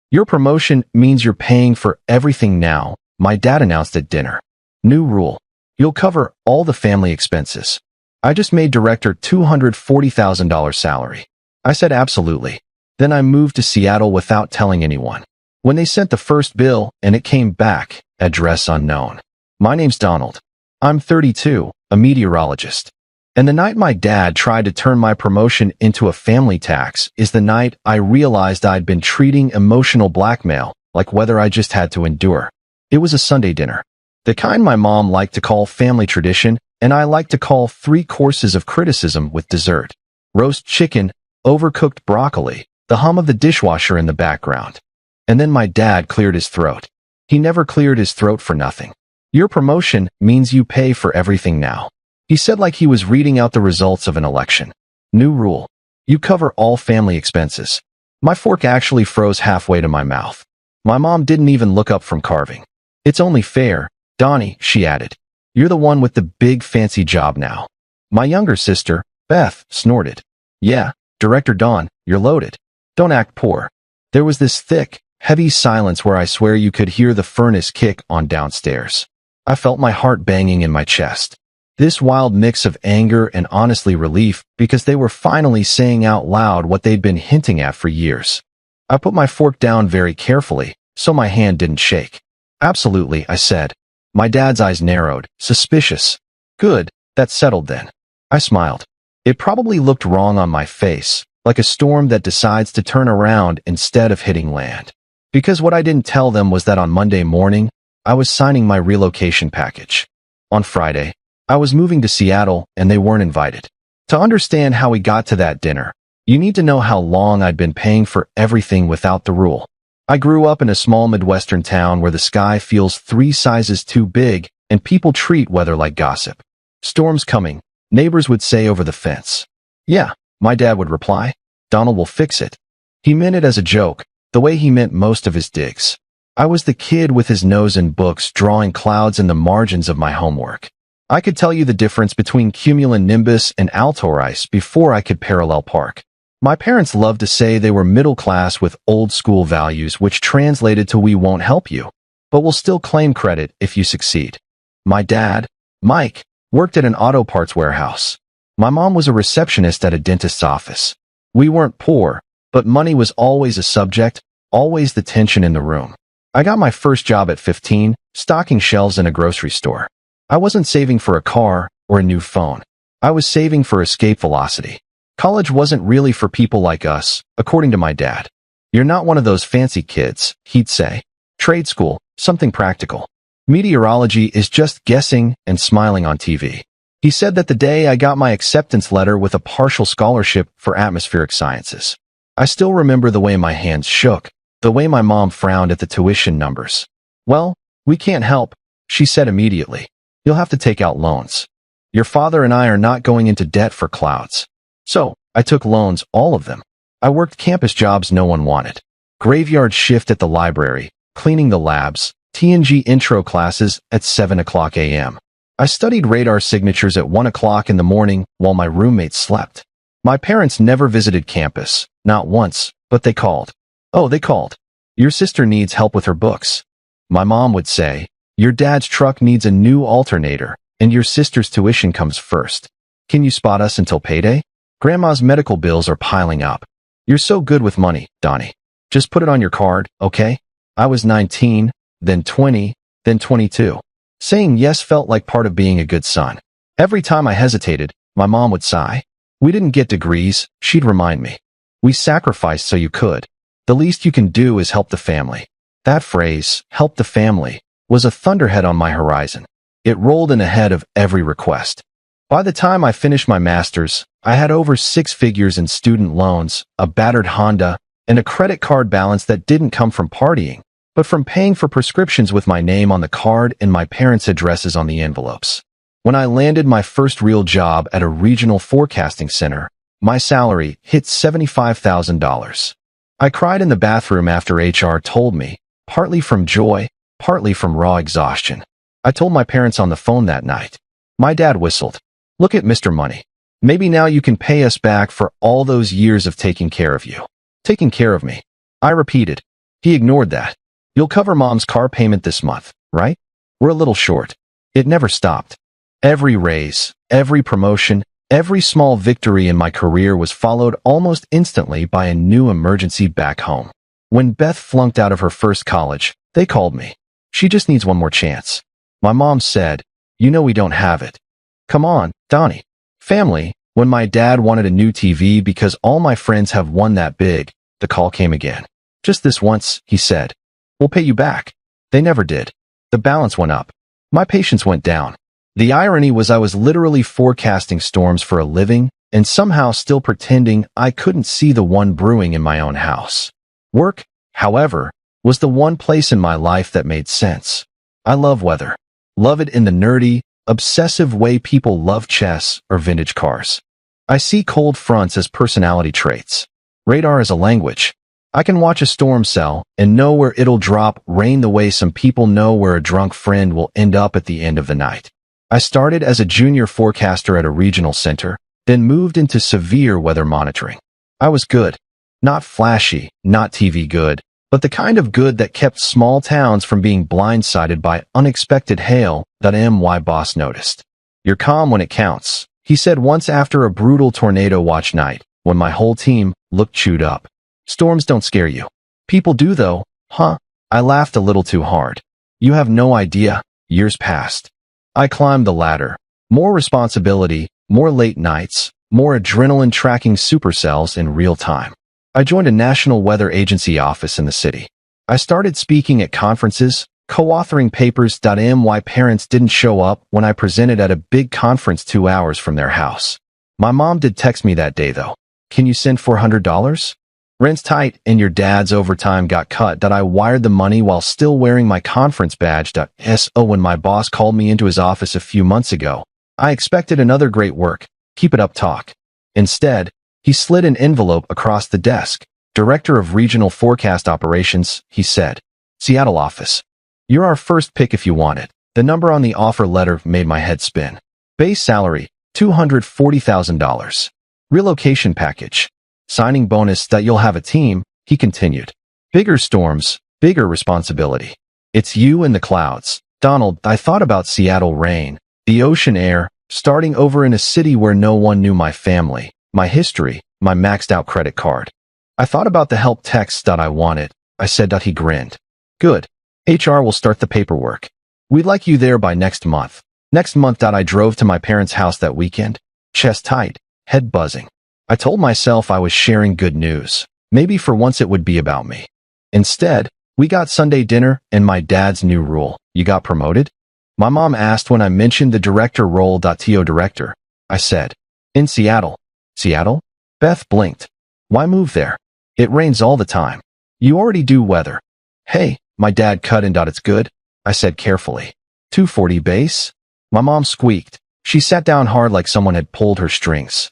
Your promotion means you're paying for everything now, my dad announced at dinner. New rule. You'll cover all the family expenses. I just made director $240,000 salary. I said absolutely. Then I moved to Seattle without telling anyone. When they sent the first bill and it came back, address unknown. My name's Donald. I'm 32, a meteorologist. And the night my dad tried to turn my promotion into a family tax is the night I realized I'd been treating emotional blackmail like whether I just had to endure. It was a Sunday dinner. The kind my mom liked to call family tradition, and I like to call 3 courses of criticism with dessert. Roast chicken, overcooked broccoli, the hum of the dishwasher in the background. And then my dad cleared his throat. He never cleared his throat for nothing. Your promotion means you pay for everything now. He said like he was reading out the results of an election. New rule. You cover all family expenses. My fork actually froze halfway to my mouth. My mom didn't even look up from carving. It's only fair, Donnie, she added. You're the one with the big fancy job now. My younger sister, Beth, snorted. Yeah, Director Dawn, you're loaded. Don't act poor. There was this thick, heavy silence where I swear you could hear the furnace kick on downstairs. I felt my heart banging in my chest. This wild mix of anger and honestly relief because they were finally saying out loud what they'd been hinting at for years. I put my fork down very carefully, so my hand didn't shake. Absolutely, I said. My dad's eyes narrowed, suspicious. Good, that's settled then. I smiled. It probably looked wrong on my face, like a storm that decides to turn around instead of hitting land. Because what I didn't tell them was that on Monday morning, I was signing my relocation package. On Friday, I was moving to Seattle and they weren't invited. To understand how we got to that dinner, you need to know how long I'd been paying for everything without the rule. I grew up in a small Midwestern town where the sky feels 3 sizes too big and people treat weather like gossip. Storms coming, neighbors would say over the fence. Yeah, my dad would reply. Donald will fix it. He meant it as a joke, the way he meant most of his digs. I was the kid with his nose in books drawing clouds in the margins of my homework. I could tell you the difference between cumulonimbus and altorice before I could parallel park. My parents loved to say they were middle class with old school values, which translated to we won't help you, but we'll still claim credit if you succeed. My dad, Mike, worked at an auto parts warehouse. My mom was a receptionist at a dentist's office. We weren't poor, but money was always a subject, always the tension in the room. I got my first job at 15, stocking shelves in a grocery store. I wasn't saving for a car or a new phone. I was saving for escape velocity. College wasn't really for people like us, according to my dad. You're not one of those fancy kids, he'd say. Trade school, something practical. Meteorology is just guessing and smiling on TV. He said that the day I got my acceptance letter with a partial scholarship for atmospheric sciences. I still remember the way my hands shook, the way my mom frowned at the tuition numbers. Well, we can't help, she said immediately. You'll have to take out loans. Your father and I are not going into debt for clouds. So, I took loans, all of them. I worked campus jobs no one wanted. Graveyard shift at the library, cleaning the labs, TNG intro classes at 7 o'clock a.m. I studied radar signatures at 1 o'clock in the morning while my roommates slept. My parents never visited campus, not once, but they called. Oh, they called. Your sister needs help with her books. My mom would say, your dad's truck needs a new alternator, and your sister's tuition comes first. Can you spot us until payday? Grandma's medical bills are piling up. You're so good with money, Donnie. Just put it on your card, okay? I was 19, then 20, then 22. Saying yes felt like part of being a good son. Every time I hesitated, my mom would sigh. We didn't get degrees, she'd remind me. We sacrificed so you could. The least you can do is help the family. That phrase, help the family, was a thunderhead on my horizon. It rolled in ahead of every request. By the time I finished my master's, I had over 6 figures in student loans, a battered Honda, and a credit card balance that didn't come from partying, but from paying for prescriptions with my name on the card and my parents' addresses on the envelopes. When I landed my first real job at a regional forecasting center, my salary hit $75,000. I cried in the bathroom after HR told me, partly from joy, partly from raw exhaustion. I told my parents on the phone that night. My dad whistled. Look at Mr. Money. Maybe now you can pay us back for all those years of taking care of you. Taking care of me. I repeated. He ignored that. You'll cover mom's car payment this month, right? We're a little short. It never stopped. Every raise, every promotion, every small victory in my career was followed almost instantly by a new emergency back home. When Beth flunked out of her first college, they called me. She just needs one more chance. My mom said, "You know we don't have it." Come on, Donnie. Family, when my dad wanted a new TV because all my friends have won that big, the call came again. "Just this once," he said. "We'll pay you back." They never did. The balance went up. My patience went down. The irony was I was literally forecasting storms for a living and somehow still pretending I couldn't see the one brewing in my own house. Work, however, was the one place in my life that made sense. I love weather. Love it in the nerdy, obsessive way people love chess or vintage cars. I see cold fronts as personality traits. Radar as a language. I can watch a storm cell and know where it'll drop rain the way some people know where a drunk friend will end up at the end of the night. I started as a junior forecaster at a regional center, then moved into severe weather monitoring. I was good. Not flashy, not TV good, but the kind of good that kept small towns from being blindsided by unexpected hail that my boss noticed. "You're calm when it counts," he said once after a brutal tornado watch night, when my whole team looked chewed up. "Storms don't scare you. People do though, huh?" I laughed a little too hard. "You have no idea." Years passed. I climbed the ladder. More responsibility, more late nights, more adrenaline tracking supercells in real time. I joined a national weather agency office in the city. I started speaking at conferences, co-authoring papers. My parents didn't show up when I presented at a big conference 2 hours from their house. My mom did text me that day though. "Can you send $400? Rent's tight and your dad's overtime got cut." I wired the money while still wearing my conference badge. When my boss called me into his office a few months ago, I expected another great work, keep it up talk. Instead, he slid an envelope across the desk. "Director of Regional Forecast Operations," he said. "Seattle office. You're our first pick if you want it." The number on the offer letter made my head spin. Base salary, $240,000. Relocation package. Signing bonus that you'll have a team, he continued. Bigger storms, bigger responsibility. It's you and the clouds. Donald, I thought about Seattle rain, the ocean air, starting over in a city where no one knew my family, my history, my maxed out credit card. I thought about the help text I wanted. I said. He grinned. "Good. HR will start the paperwork. We'd like you there by next month." Next month. I drove to my parents' house that weekend, chest tight, head buzzing. I told myself I was sharing good news. Maybe for once it would be about me. Instead, we got Sunday dinner and my dad's new rule. "You got promoted?" My mom asked when I mentioned the director role. Director. I said. "In Seattle." "Seattle?" Beth blinked. "Why move there? It rains all the time. You already do weather." "Hey," my dad cut in. "It's good," I said carefully. "240 base?" My mom squeaked. She sat down hard like someone had pulled her strings.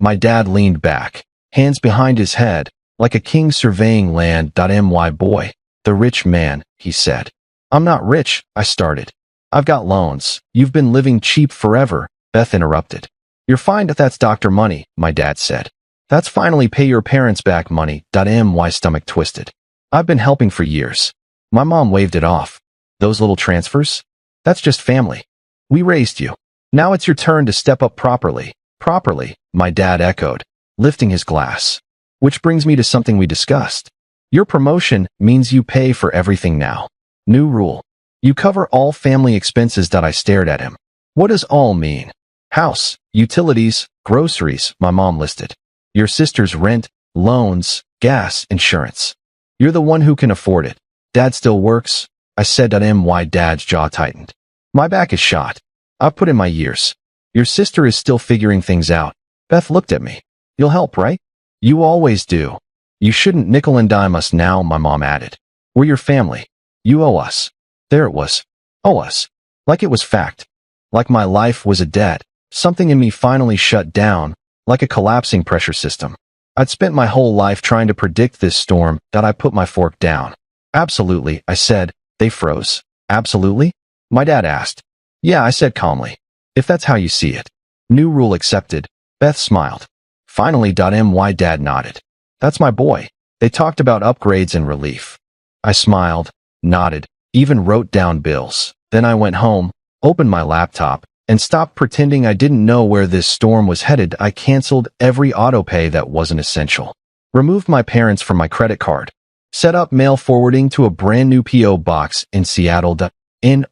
My dad leaned back, hands behind his head, like a king surveying land. "My boy, the rich man," he said. "I'm not rich," I started. "I've got loans. You've been living cheap forever," Beth interrupted. "You're fine if that's doctor money," my dad said. "That's finally pay your parents back money." My stomach twisted. "I've been helping for years." My mom waved it off. "Those little transfers? That's just family. We raised you. Now it's your turn to step up properly." "Properly," my dad echoed, lifting his glass. "Which brings me to something we discussed. Your promotion means you pay for everything now. New rule. You cover all family expenses." I stared at him. "What does all mean?" "House, utilities, groceries," my mom listed. "Your sister's rent, loans, gas, insurance. You're the one who can afford it." "Dad still works," I said. My dad's jaw tightened. "My back is shot. I've put in my years. Your sister is still figuring things out." Beth looked at me. "You'll help, right?" "You always do." "You shouldn't nickel and dime us now," my mom added. "We're your family. You owe us." There it was. Owe us. Like it was fact. Like my life was a debt. Something in me finally shut down, like a collapsing pressure system. I'd spent my whole life trying to predict this storm. I put my fork down. "Absolutely," I said. They froze. "Absolutely?" my dad asked. "Yeah," I said calmly. "If that's how you see it." "New rule accepted." Beth smiled. "Finally." My dad nodded. "That's my boy." They talked about upgrades and relief. I smiled, nodded, even wrote down bills. Then I went home, opened my laptop, and stopped pretending I didn't know where this storm was headed. I canceled every autopay that wasn't essential. Removed my parents from my credit card. Set up mail forwarding to a brand new P.O. box in Seattle.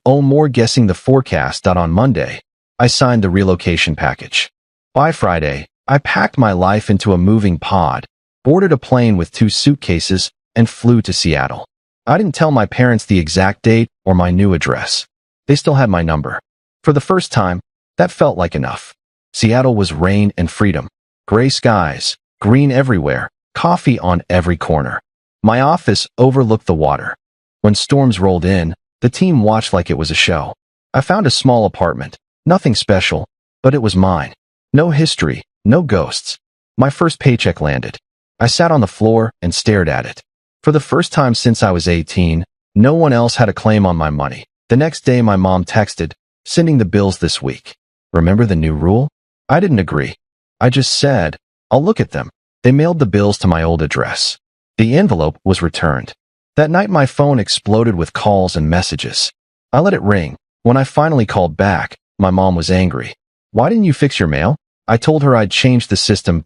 More guessing the forecast. On Monday, I signed the relocation package. By Friday, I packed my life into a moving pod, boarded a plane with 2 suitcases, and flew to Seattle. I didn't tell my parents the exact date or my new address. They still had my number. For the first time, that felt like enough. Seattle was rain and freedom. Gray skies, green everywhere, coffee on every corner. My office overlooked the water. When storms rolled in, the team watched like it was a show. I found a small apartment. Nothing special, but it was mine. No history, no ghosts. My first paycheck landed. I sat on the floor and stared at it. For the first time since I was 18, no one else had a claim on my money. The next day my mom texted, "Sending the bills this week. Remember the new rule?" I didn't agree. I just said, "I'll look at them." They mailed the bills to my old address. The envelope was returned. That night my phone exploded with calls and messages. I let it ring. When I finally called back, my mom was angry. "Why didn't you fix your mail?" I told her I'd changed the system.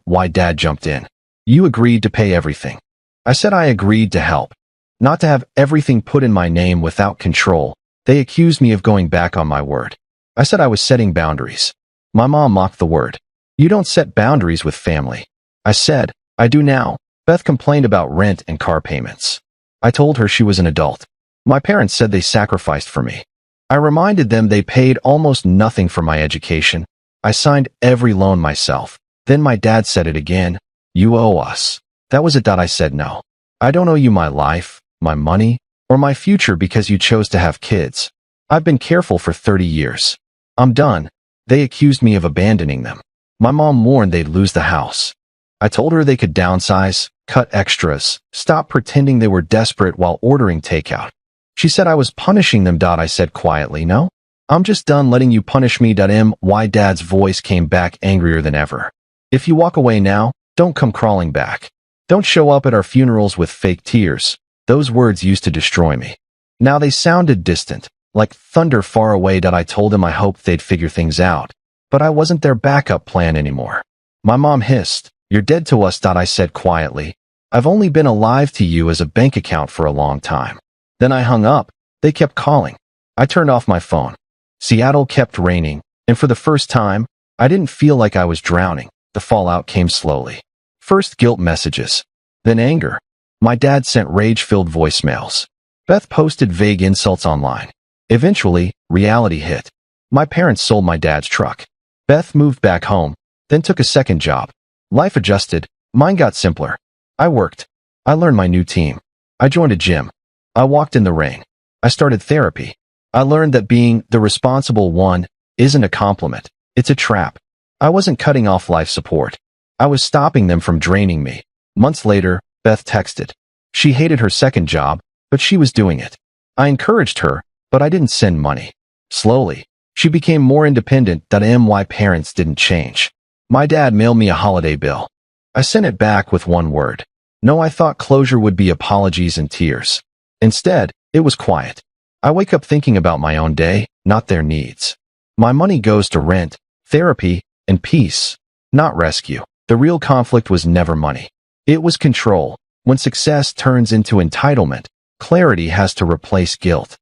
My dad jumped in. "You agreed to pay everything." I said I agreed to help, not to have everything put in my name without control. They accused me of going back on my word. I said I was setting boundaries. My mom mocked the word. "You don't set boundaries with family." I said, "I do now." Beth complained about rent and car payments. I told her she was an adult. My parents said they sacrificed for me. I reminded them they paid almost nothing for my education. I signed every loan myself. Then my dad said it again. "You owe us." That was it. I said no. "I don't owe you my life, my money, or my future because you chose to have kids. I've been careful for 30 years. I'm done." They accused me of abandoning them. My mom warned they'd lose the house. I told her they could downsize, cut extras, stop pretending they were desperate while ordering takeout. She said I was punishing them. I said quietly, "No, I'm just done letting you punish me." My dad's voice came back angrier than ever. "If you walk away now, don't come crawling back. Don't show up at our funerals with fake tears." Those words used to destroy me. Now they sounded distant, like thunder far away. I told them I hoped they'd figure things out, but I wasn't their backup plan anymore. My mom hissed, "You're dead to us." I said quietly, "I've only been alive to you as a bank account for a long time." Then I hung up. They kept calling. I turned off my phone. Seattle kept raining, and for the first time, I didn't feel like I was drowning. The fallout came slowly. First guilt messages, then anger. My dad sent rage-filled voicemails. Beth posted vague insults online. Eventually, reality hit. My parents sold my dad's truck. Beth moved back home, then took a second job. Life adjusted. Mine got simpler. I worked. I learned my new team. I joined a gym. I walked in the rain. I started therapy. I learned that being the responsible one isn't a compliment. It's a trap. I wasn't cutting off life support. I was stopping them from draining me. Months later, Beth texted. She hated her second job, but she was doing it. I encouraged her, but I didn't send money. Slowly, she became more independent. My parents didn't change. My dad mailed me a holiday bill. I sent it back with one word. No, I thought closure would be apologies and tears. Instead, it was quiet. I wake up thinking about my own day, not their needs. My money goes to rent, therapy, and peace, not rescue. The real conflict was never money. It was control. When success turns into entitlement, clarity has to replace guilt.